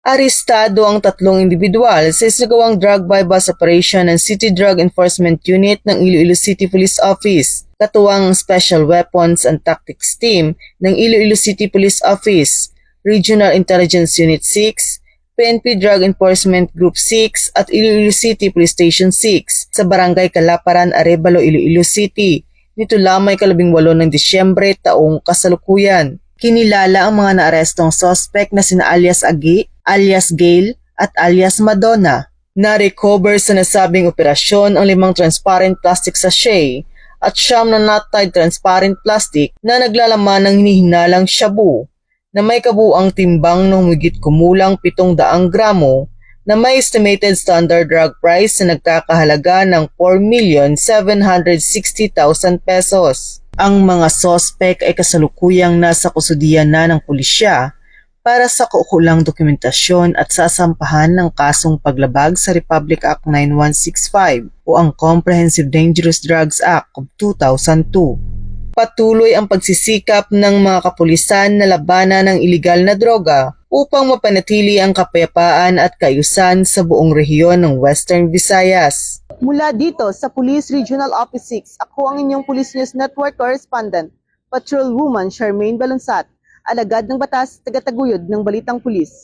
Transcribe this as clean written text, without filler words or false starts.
Arestado ang 3 individual sa isinagawang drug buy-bust operation ng City Drug Enforcement Unit ng Iloilo City Police Office, katuwang ang Special Weapons and Tactics Team ng Iloilo City Police Office, Regional Intelligence Unit 6, PNP Drug Enforcement Group 6 at Iloilo City Police Station 6 sa Barangay Kalaparan, Arevalo, Iloilo City. Nito lamang 18 ng Disyembre taong kasalukuyan. Kinilala ang mga naarestong suspect na sina alias Agi, alias Gail at alias Madonna. Na-recover sa nasabing operasyon ang 5 transparent plastic sachet at 9 na not-tied transparent plastic na naglalaman ng hinihinalang shabu na may kabuuang timbang ng humigit kumulang 700 gramo na may estimated standard drug price na nagkakahalaga ng 4,760,000 pesos. Ang mga sospek ay kasalukuyang nasa kusudian na ng pulisya para sa kaukulang dokumentasyon at sasampahan ng kasong paglabag sa Republic Act 9165 o ang Comprehensive Dangerous Drugs Act of 2002. Patuloy ang pagsisikap ng mga kapulisan na labanan ng iligal na droga upang mapanatili ang kapayapaan at kaayusan sa buong rehiyon ng Western Visayas. Mula dito sa Police Regional Office 6, ako ang inyong Police News Network Correspondent, Patrolwoman Charmaine Balunsat, alagad ng batas, tagataguyod ng Balitang Pulis.